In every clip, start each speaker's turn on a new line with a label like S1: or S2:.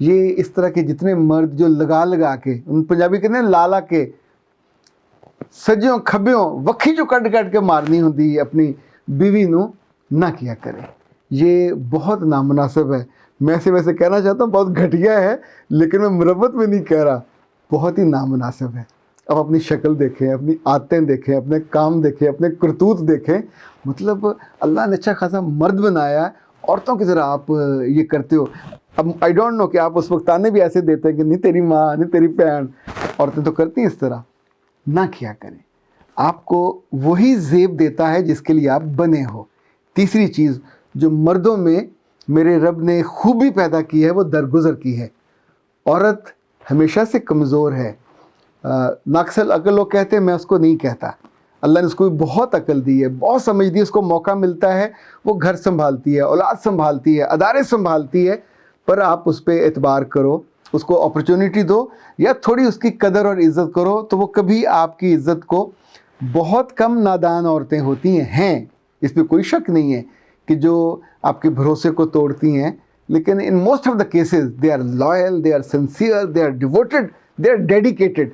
S1: یہ اس طرح کے جتنے مرد جو لگا لگا کے، ان پنجابی کہتے ہیں لالا کے سجیوں کھبیوں وکھی جو کٹ کٹ کے مارنی ہوتی ہے اپنی بیوی نو، نہ کیا کرے. یہ بہت نامناسب ہے. میں سے ویسے کہنا چاہتا ہوں بہت گھٹیا ہے، لیکن میں مربت میں نہیں کہہ رہا، بہت ہی نامناسب ہے. اب اپنی شکل دیکھیں، اپنی عادتیں دیکھیں، اپنے کام دیکھیں، اپنے کرتوت دیکھیں. مطلب اللہ نے اچھا خاصا مرد بنایا ہے، عورتوں کی طرح آپ یہ کرتے ہو. اب آئی ڈونٹ نو کہ آپ اس وقت تانے بھی ایسے دیتے ہیں کہ نہیں تیری ماں، نہیں تیری بہن. عورتیں تو کرتی ہیں اس طرح. نہ کیا کریں. آپ کو وہی زیب دیتا ہے جس کے لیے آپ بنے ہو. تیسری چیز جو مردوں میں میرے رب نے خوبی پیدا کی ہے وہ درگزر کی ہے. عورت ہمیشہ سے کمزور ہے. ناقص العقل لوگ کہتے ہیں، میں اس کو نہیں کہتا. اللہ نے اس کو بہت عقل دی ہے، بہت سمجھ دی ہے. اس کو موقع ملتا ہے وہ گھر سنبھالتی ہے، اولاد سنبھالتی ہے، ادارے سنبھالتی ہے. پر آپ اس پہ اعتبار کرو، اس کو اپرچونٹی دو، یا تھوڑی اس کی قدر اور عزت کرو، تو وہ کبھی آپ کی عزت کو، بہت کم نادان عورتیں ہوتی ہیں، اس میں کوئی شک نہیں ہے کہ جو آپ کے بھروسے کو توڑتی ہیں، لیکن in most of the cases they are loyal, they are sincere, they are devoted, they are dedicated,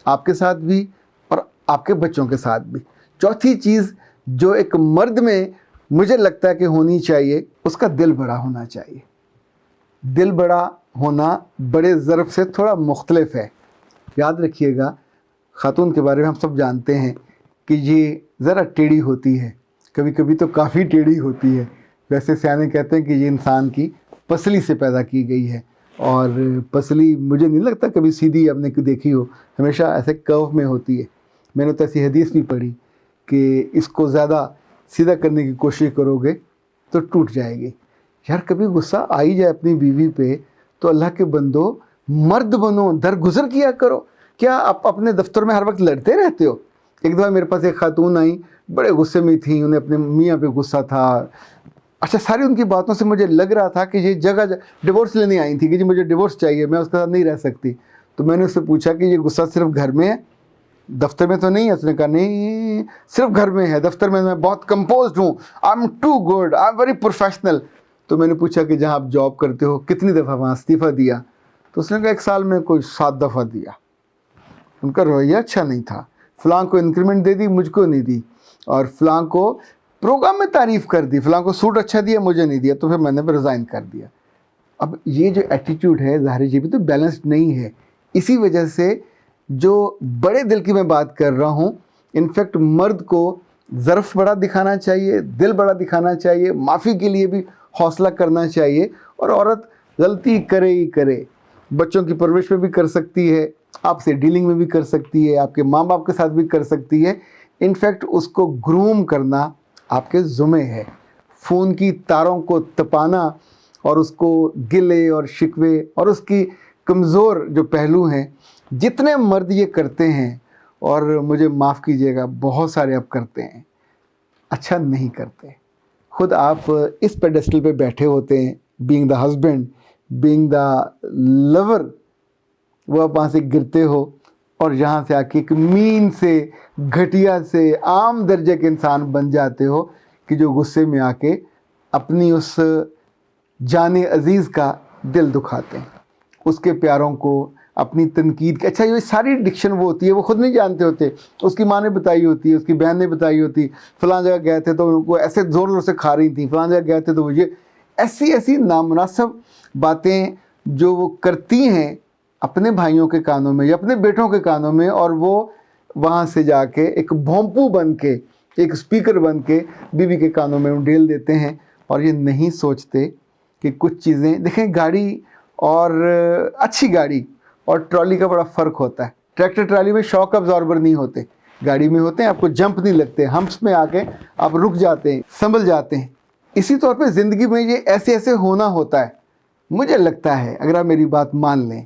S1: آپ کے ساتھ بھی اور آپ کے بچوں کے ساتھ بھی. چوتھی چیز جو ایک مرد میں مجھے لگتا ہے کہ ہونی چاہیے، اس کا دل بڑا ہونا چاہیے. دل بڑا ہونا بڑے ظرف سے تھوڑا مختلف ہے. یاد رکھیے گا، خاتون کے بارے میں ہم سب جانتے ہیں کہ یہ ذرا ٹیڑھی ہوتی ہے، کبھی کبھی تو کافی ٹیڑھی ہوتی ہے. ویسے سیانے کہتے ہیں کہ یہ انسان کی پسلی سے پیدا کی گئی ہے، اور پسلی مجھے نہیں لگتا کبھی سیدھی آپ نے دیکھی ہو، ہمیشہ ایسے کرو میں ہوتی ہے. میں نے تو ایسی حدیث بھی پڑھی کہ اس کو زیادہ سیدھا کرنے کی کوشش کرو گے تو ٹوٹ جائے گی. یار کبھی غصہ آئی جائے اپنی بیوی پہ تو اللہ کے بندو مرد بنو، درگزر کیا کرو. کیا آپ اپنے دفتر میں ہر وقت لڑتے رہتے ہو؟ ایک دفعہ میرے پاس ایک خاتون آئیں، بڑے غصے میں تھیں، انہیں اپنے میاں پہ غصہ تھا. اچھا، ساری ان کی باتوں سے مجھے لگ رہا تھا کہ یہ جگہ ڈیورس لینے آئی تھی کہ جی مجھے ڈیورس چاہیے، میں اس کے ساتھ نہیں رہ سکتی. تو میں نے اس سے پوچھا کہ یہ غصہ صرف گھر میں ہے، دفتر میں تو نہیں ہے؟ اس نے کہا نہیں، صرف گھر میں ہے، دفتر میں بہت کمپوزڈ ہوں، I am too good, I am very professional. تو میں نے پوچھا کہ جہاں آپ جاب کرتے ہو کتنی دفعہ وہاں استعفیٰ دیا؟ تو اس نے کہا 1 سال میں کوئی 7 دفعہ دیا. ان کا رویہ اچھا نہیں تھا. فلاں کو انکریمنٹ دے دی، مجھ کو نہیں دی، اور فلاں کو پروگرام میں تعریف کر دی، فلاں کو سوٹ اچھا دیا، مجھے نہیں دیا، تو پھر میں نے ریزائن کر دیا. اب یہ جو ایٹیٹیوڈ ہے ظاہر یہ بھی تو بیلنسڈ نہیں ہے. اسی وجہ سے جو بڑے دل کی میں بات کر رہا ہوں، انفیکٹ مرد کو ظرف بڑا دکھانا چاہیے، دل بڑا دکھانا چاہیے، معافی کے لیے بھی حوصلہ کرنا چاہیے. اور عورت غلطی کرے ہی کرے، بچوں کی پرورش میں بھی کر سکتی ہے، آپ سے ڈیلنگ میں بھی کر سکتی ہے، آپ کے ماں باپ کے ساتھ بھی کر سکتی ہے. انفیکٹ اس کو گروم کرنا آپ کے ذمہ ہے. فون کی تاروں کو تپانا اور اس کو گلے اور شکوے اور اس کی کمزور جو پہلو ہیں، جتنے مرد یہ کرتے ہیں، اور مجھے معاف کیجیے گا بہت سارے اب کرتے ہیں، اچھا نہیں کرتے. خود آپ اس پیڈسٹل پہ بیٹھے ہوتے ہیں، being the husband, being the lover, وہ آپ وہاں سے گرتے ہو اور یہاں سے آ کے ایک مین سے، گھٹیا سے، عام درجے کے انسان بن جاتے ہو کہ جو غصے میں آ کے اپنی اس جان عزیز کا دل دکھاتے ہیں، اس کے پیاروں کو، اپنی تنقید کی. اچھا، یہ ساری ڈکشن وہ ہوتی ہے، وہ خود نہیں جانتے ہوتے، اس کی ماں نے بتائی ہوتی ہے، اس کی بہن نے بتائی ہوتی، فلاں جگہ گئے تھے تو ان کو ایسے زور زور سے کھا رہی تھیں، فلاں جگہ گئے تھے تو وہ یہ ایسی نامناسب باتیں جو وہ کرتی ہیں اپنے بھائیوں کے کانوں میں یا اپنے بیٹوں کے کانوں میں، اور وہ وہاں سے جا کے ایک بھونپو بن کے، ایک اسپیکر بن کے بیوی کے کانوں میں ڈیل دیتے ہیں. اور یہ نہیں سوچتے کہ کچھ چیزیں دیکھیں، گاڑی اور اچھی گاڑی اور ٹرالی کا بڑا فرق ہوتا ہے. ٹریکٹر ٹرالی میں شاک ابزاربر نہیں ہوتے، گاڑی میں ہوتے ہیں، آپ کو جمپ نہیں لگتے، ہمپس میں آ کے آپ رک جاتے ہیں، سنبھل جاتے ہیں. اسی طور پہ زندگی میں یہ ایسے ہونا ہوتا ہے. مجھے لگتا ہے اگر آپ میری بات مان لیں،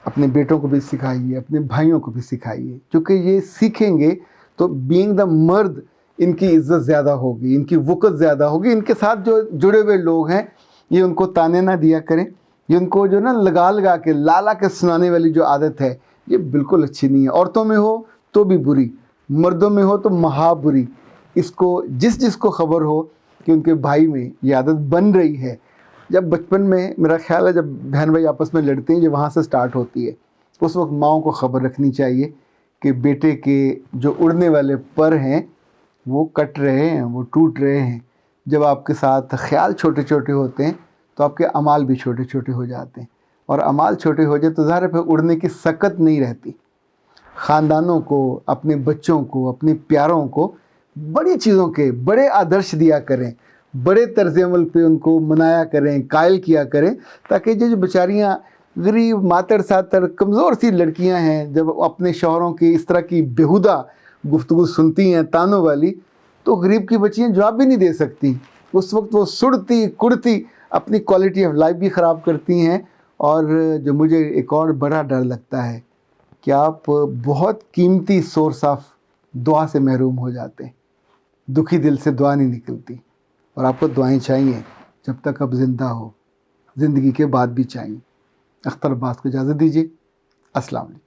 S1: اپنے بیٹوں کو بھی سکھائیے، اپنے بھائیوں کو بھی سکھائیے، کیونکہ یہ سیکھیں گے تو بینگ دا مرد ان کی عزت زیادہ ہوگی، ان کی وقت زیادہ ہوگی. ان کے ساتھ جو جڑے ہوئے لوگ ہیں، یہ ان کو تانے نہ دیا کریں. یہ ان کو جو نا لگا کے لالا کے سنانے والی جو عادت ہے، یہ بالکل اچھی نہیں ہے. عورتوں میں ہو تو بھی بری، مردوں میں ہو تو مہا بری. اس کو جس کو خبر ہو کہ ان کے بھائی میں یہ عادت بن رہی ہے، جب بچپن میں میرا خیال ہے جب بہن بھائی آپس میں لڑتے ہیں، یہ وہاں سے سٹارٹ ہوتی ہے. اس وقت ماؤں کو خبر رکھنی چاہیے کہ بیٹے کے جو اڑنے والے پر ہیں وہ کٹ رہے ہیں، وہ ٹوٹ رہے ہیں. جب آپ کے ساتھ خیال چھوٹے چھوٹے ہوتے ہیں تو آپ کے اعمال بھی چھوٹے چھوٹے ہو جاتے ہیں، اور اعمال چھوٹے ہو جائے تو ظاہر ہے پھر اڑنے کی سکت نہیں رہتی. خاندانوں کو، اپنے بچوں کو، اپنے پیاروں کو بڑی چیزوں کے بڑے آدرش دیا کریں، بڑے طرز عمل پہ ان کو منایا کریں، قائل کیا کریں، تاکہ یہ جو بیچاریاں غریب ماتر ساتر کمزور سی لڑکیاں ہیں جب اپنے شوہروں کی اس طرح کی بیہودہ گفتگو سنتی ہیں تانوں والی، تو غریب کی بچیاں جواب بھی نہیں دے سکتی. اس وقت وہ سڑتی کڑتی اپنی کوالٹی آف لائف بھی خراب کرتی ہیں. اور جو مجھے ایک اور بڑا ڈر لگتا ہے کہ آپ بہت قیمتی سورس آف دعا سے محروم ہو جاتے ہیں. دکھی دل سے دعا نہیں نکلتی، اور آپ کو دعائیں چاہیے جب تک آپ زندہ ہو، زندگی کے بعد بھی چاہیے. اختر عباس کو اجازت دیجیے. السلام علیکم.